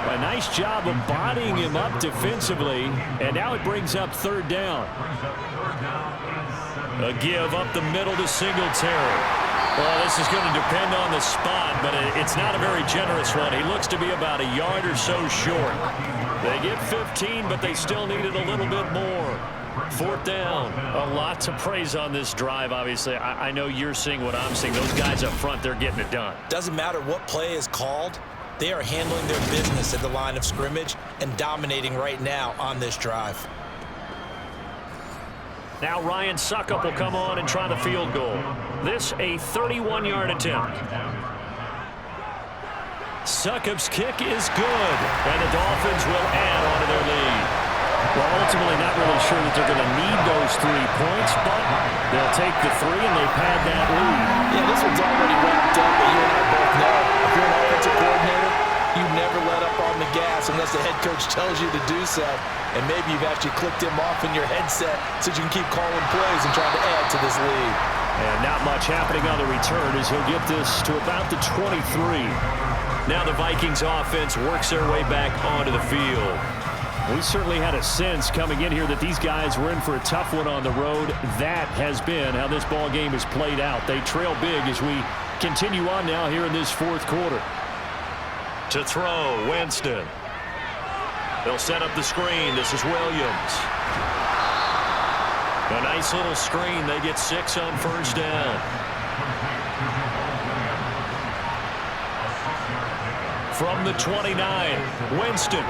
[SPEAKER 2] A nice job of bodying him up defensively, and now it brings up 3rd down. A give up the middle to Singletary. Well, this is going to depend on the spot, but it's not a very generous one. He looks to be about a yard or so short. They get 15, but they still needed a little bit more. 4th down. A lot to praise on this drive, obviously. I know you're seeing what I'm seeing. Those guys up front, they're getting it done.
[SPEAKER 4] Doesn't matter what play is called. They are handling their business at the line of scrimmage and dominating right now on this drive.
[SPEAKER 2] Now Ryan Suckup will come on and try the field goal. This a 31-yard attempt. Suckup's kick is good, and the Dolphins will add on to their lead. Well, ultimately not really sure that they're going to need those 3 points, but they'll take the 3 and they pad that lead.
[SPEAKER 4] Yeah, this one's already wrapped up, but you and I both know if you're an offensive coordinator, you never let up on the gas unless the head coach tells you to do so. And maybe you've actually clicked him off in your headset so you can keep calling plays and trying to add to this lead.
[SPEAKER 2] And not much happening on the return as he'll get this to about the 23. Now the Vikings offense works their way back onto the field. We certainly had a sense coming in here that these guys were in for a tough one on the road. That has been how this ball game is played out. They trail big as we continue on now here in this 4th quarter. To throw, Winston. They'll set up the screen. This is Williams. A nice little screen. They get 6 on 1st down. From the 29, Winston.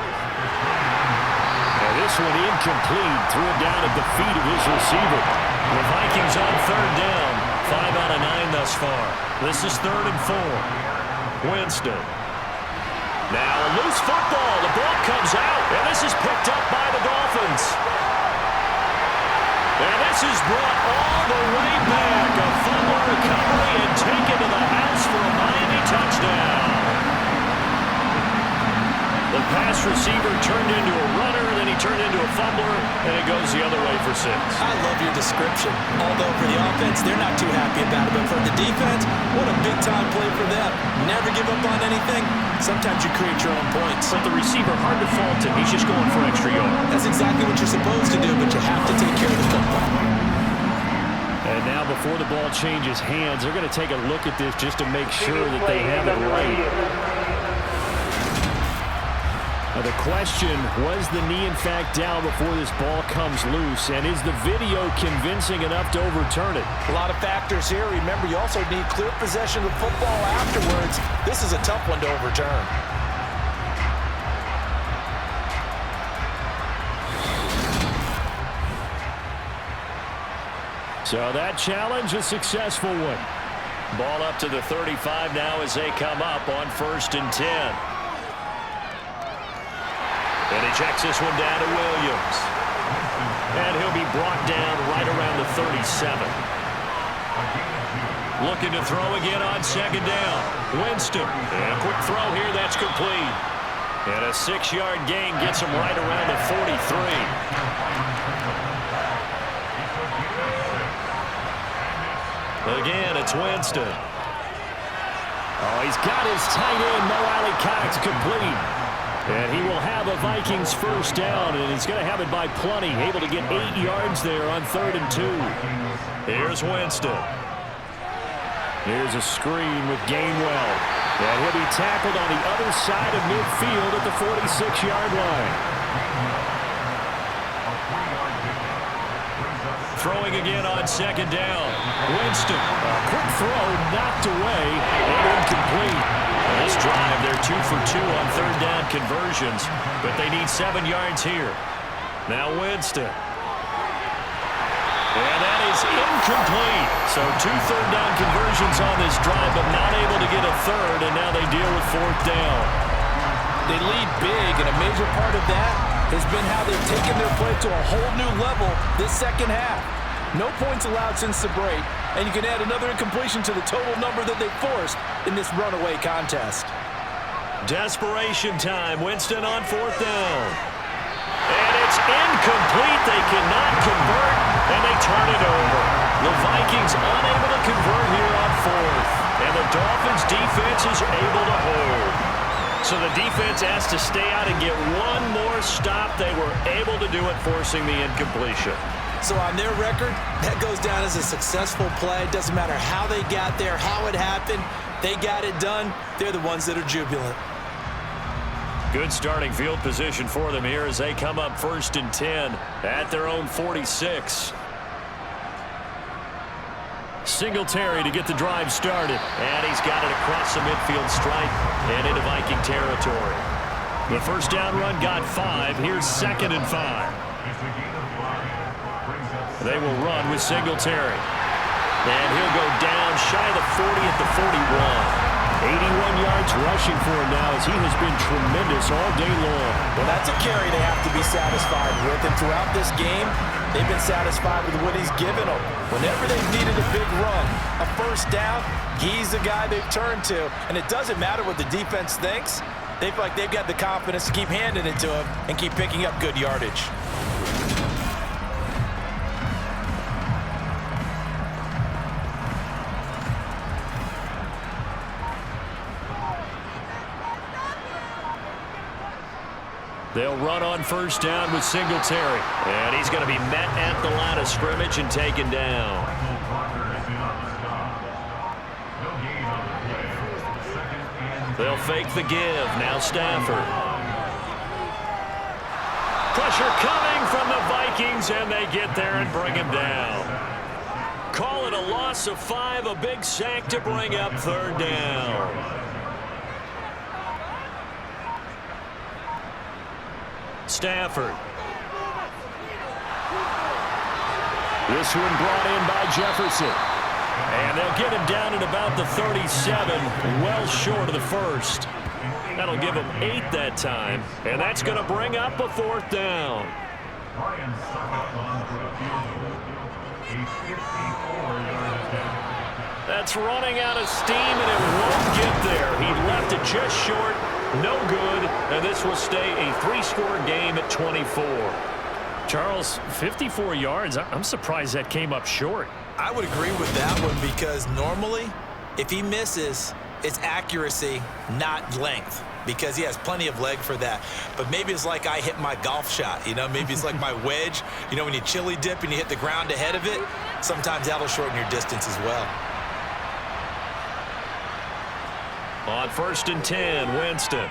[SPEAKER 2] This one incomplete. Threw it down at the feet of his receiver. The Vikings on 3rd down. 5 out of 9 thus far. This is 3rd and 4. Winston. Now a loose football. The ball comes out. And this is picked up by the Dolphins. And this is brought all the way back. A fumble recovery and taken to the house for a Miami touchdown. The pass receiver turned into a runner, then he turned into a fumbler, and it goes the other way for 6.
[SPEAKER 4] I love your description. Although for the offense, they're not too happy about it. But for the defense, what a big-time play for them. Never give up on anything. Sometimes you create your own points.
[SPEAKER 2] But the receiver, hard to fault him. He's just going for extra yards.
[SPEAKER 4] That's exactly what you're supposed to do, but you have to take care of the football.
[SPEAKER 2] And now before the ball changes hands, they're going to take a look at this just to make sure that they have it right. The question, was the knee in fact down before this ball comes loose? And is the video convincing enough to overturn it?
[SPEAKER 4] A lot of factors here. Remember, you also need clear possession of the football afterwards. This is a tough one to overturn.
[SPEAKER 2] So that challenge, a successful one. Ball up to the 35 now as they come up on 1st and 10. And he checks this one down to Williams. And he'll be brought down right around the 37. Looking to throw again on 2nd down. Winston. And a quick throw here, that's complete. And a 6-yard gain gets him right around the 43. Again, it's Winston. Oh, he's got his tight end, Mo Alley Cox, complete.
[SPEAKER 6] And he will have a Vikings first down, and he's going to have it by plenty, able to get 8 yards there on 3rd and 2. Here's Winston. Here's a screen with Gainwell. And he'll be tackled on the other side of midfield at the 46-yard line. Throwing again on 2nd down. Winston, a quick throw, knocked away, and incomplete. This drive, they're 2 for 2 on 3rd down conversions, but they need 7 yards here. Now Winston. And that is incomplete. So 2 third-down conversions on this drive, but not able to get a third, and now they deal with 4th down.
[SPEAKER 4] They lead big, and a major part of that has been how they've taken their play to a whole new level this second half. No points allowed since the break, and you can add another incompletion to the total number that they forced in this runaway contest.
[SPEAKER 6] Desperation time. Winston on 4th down. And it's incomplete. They cannot convert, and they turn it over. The Vikings unable to convert here on 4th, and the Dolphins defense is able to hold. So the defense has to stay out and get one more stop. They were able to do it, forcing the incompletion.
[SPEAKER 3] So on their record, that goes down as a successful play. Doesn't matter how they got there, how it happened. They got it done. They're the ones that are jubilant.
[SPEAKER 6] Good starting field position for them here as they come up 1st and 10 at their own 46. Singletary to get the drive started. And he's got it across the midfield stripe and into Viking territory. The first down run got 5. Here's 2nd and 5. They will run with Singletary. And he'll go down shy of the 40 at the 41. 81 yards rushing for him now as he has been tremendous all day long.
[SPEAKER 4] Well, that's a carry they have to be satisfied with. And throughout this game, they've been satisfied with what he's given them. Whenever they've needed a big run, a first down, he's the guy they've turned to. And it doesn't matter what the defense thinks. They feel like they've got the confidence to keep handing it to him and keep picking up good yardage.
[SPEAKER 6] They'll run on first down with Singletary. And he's going to be met at the line of scrimmage and taken down. They'll fake the give. Now Stafford. Pressure coming from the Vikings, and they get there and bring him down. Call it a loss of 5, a big sack to bring up 3rd down. Stafford. This one brought in by Jefferson. And they'll get him down at about the 37, well short of the first. That'll give him 8 that time, and that's going to bring up a 4th down. That's running out of steam, and it won't get there. He left it just short. No good, and this will stay a 3-score game at 24. Charles, 54 yards. I'm surprised that came up short.
[SPEAKER 3] I would agree with that one because normally, if he misses, it's accuracy, not length, because he has plenty of leg for that. But maybe it's like I hit my golf shot, you know? Maybe it's like my wedge. You know, when you chili dip and you hit the ground ahead of it, sometimes that'll shorten your distance as well.
[SPEAKER 6] On 1st and 10, Winston.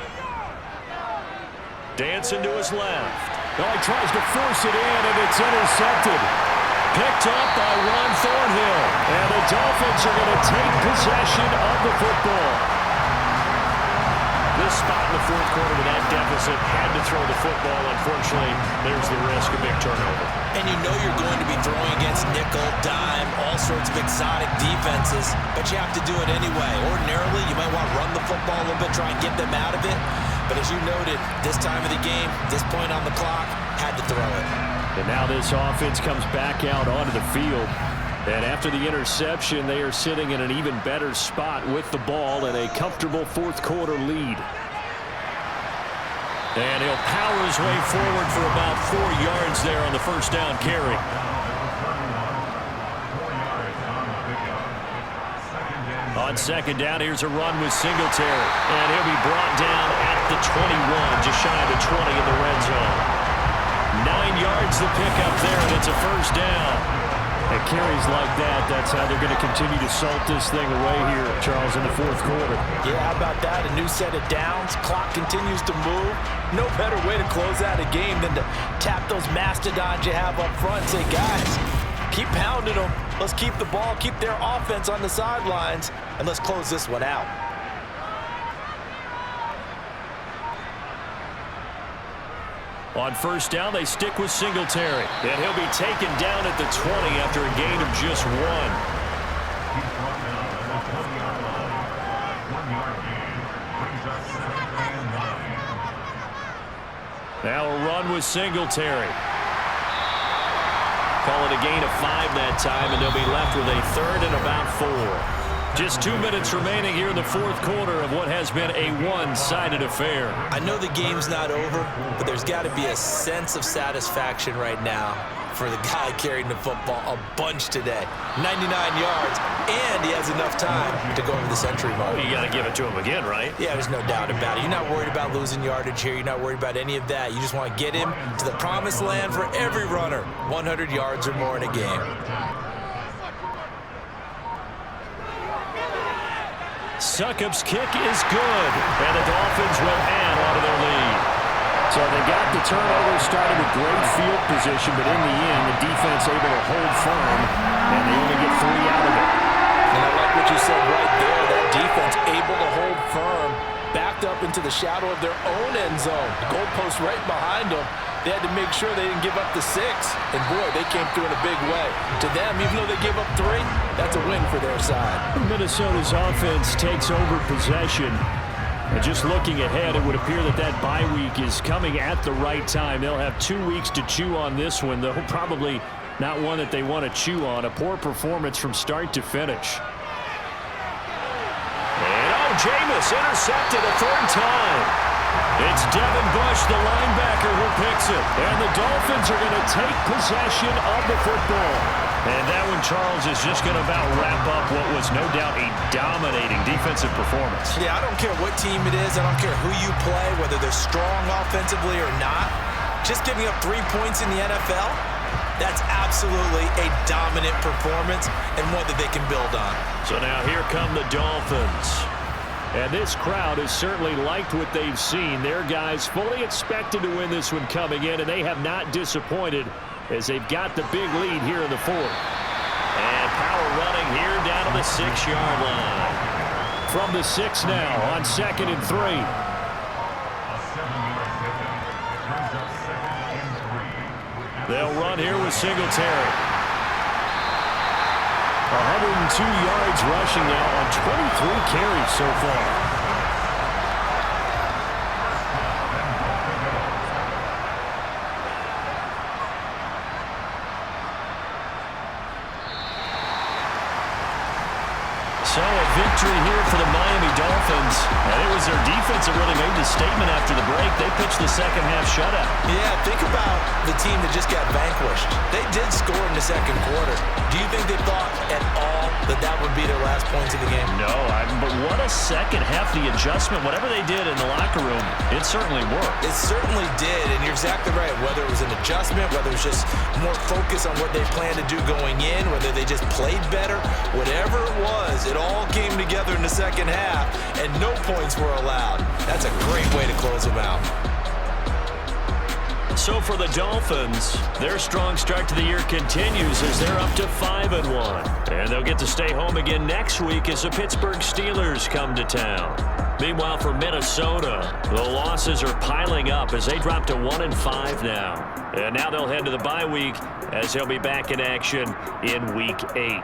[SPEAKER 6] Dancing to his left. Oh, he tries to force it in, and it's intercepted. Picked up by Ron Thornhill. And the Dolphins are going to take possession of the football. This spot in the 4th quarter with that deficit had to throw the football. Unfortunately, there's the risk of big turnover.
[SPEAKER 3] And you know you're going to be throwing against nickel, dime, all sorts of exotic defenses, but you have to do it anyway. Ordinarily, you might want to run the football a little bit, try and get them out of it. But as you noted, this time of the game, this point on the clock, had to throw it.
[SPEAKER 6] And now this offense comes back out onto the field. And after the interception, they are sitting in an even better spot with the ball and a comfortable 4th quarter lead. And he'll power his way forward for about 4 yards there on the first down carry. On
[SPEAKER 2] On second down, here's a run with Singletary. And he'll be brought down at the 21, just shy of the 20 in the red zone. 9 yards the pickup there, and it's a first down.
[SPEAKER 6] At carries like that, that's how they're going to continue to salt this thing away here, Charles, in the fourth quarter.
[SPEAKER 4] Yeah, how about that? A new set of downs. Clock continues to move. No better way to close out a game than to tap those mastodons you have up front. Say, guys, keep pounding them. Let's keep the ball, keep their offense on the sidelines, and let's close this one out.
[SPEAKER 2] On first down, they stick with Singletary. And he'll be taken down at the 20 after a gain of just 1. Now a run with Singletary. Call it a gain of 5 that time, and they'll be left with a third and about 4. Just 2 minutes remaining here in the fourth quarter of what has been a one-sided affair.
[SPEAKER 3] I know the game's not over, but there's got to be a sense of satisfaction right now for the guy carrying the football a bunch today. 99 yards, and he has enough time to go over the century mark.
[SPEAKER 2] Well, you got to give it to him again, right?
[SPEAKER 3] Yeah, there's no doubt about it. You're not worried about losing yardage here. You're not worried about any of that. You just want to get him to the promised land for every runner. 100 yards or more in a game.
[SPEAKER 2] Succop's kick is good, and the Dolphins will add on to their lead.
[SPEAKER 6] So they got the turnover, started with great field position, but in the end, the defense able to hold firm, and they only get 3 out of it.
[SPEAKER 4] And I like what you said right there. That defense able to hold firm, backed up into the shadow of their own end zone. The goalpost right behind them. They had to make sure they didn't give up the 6. And, boy, they came through in a big way. To them, even though they gave up 3, that's a win for their side.
[SPEAKER 6] Minnesota's offense takes over possession. And just looking ahead, it would appear that that bye week is coming at the right time. They'll have 2 weeks to chew on this one, though probably not one that they want to chew on. A poor performance from start to finish.
[SPEAKER 2] And, Jameis intercepted a 3rd time. It's Devin Bush, the linebacker, who picks it. And the Dolphins are going to take possession of the football. And that one, Charles, is just going to about wrap up what was no doubt a dominating defensive performance.
[SPEAKER 3] Yeah, I don't care what team it is. I don't care who you play, whether they're strong offensively or not. Just giving up 3 points in the NFL, that's absolutely a dominant performance and one that they can build on.
[SPEAKER 2] So now here come the Dolphins. And this crowd has certainly liked what they've seen. Their guys fully expected to win this one coming in, and they have not disappointed as they've got the big lead here in the 4th. And power running here down to the 6-yard line.
[SPEAKER 6] From the 6 now on 2nd and 3.
[SPEAKER 2] They'll run here with Singletary.
[SPEAKER 6] 102 yards rushing now on 23 carries so far.
[SPEAKER 2] So a victory here for the Miami Dolphins. And it was their defense that really made the statement after the break. They pitched the second half shutout.
[SPEAKER 3] Yeah, think about the team that just got vanquished. They did score in the second quarter. Do you think they thought at all that that would be their last points of the game?
[SPEAKER 2] No, but what a second half. The adjustment, whatever they did in the locker room, it certainly worked.
[SPEAKER 3] It certainly did, and you're exactly right. Whether it was an adjustment, whether it was just more focus on what they planned to do going in, whether they just played better, whatever it was, it all came together in the second half, and no points were allowed. That's a great way to close them out.
[SPEAKER 2] So for the Dolphins, their strong start to the year continues as they're up to 5-1. And they'll get to stay home again next week as the Pittsburgh Steelers come to town. Meanwhile, for Minnesota, the losses are piling up as they drop to 1-5 now. And now they'll head to the bye week as they'll be back in action in Week 8.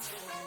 [SPEAKER 7] Thank you.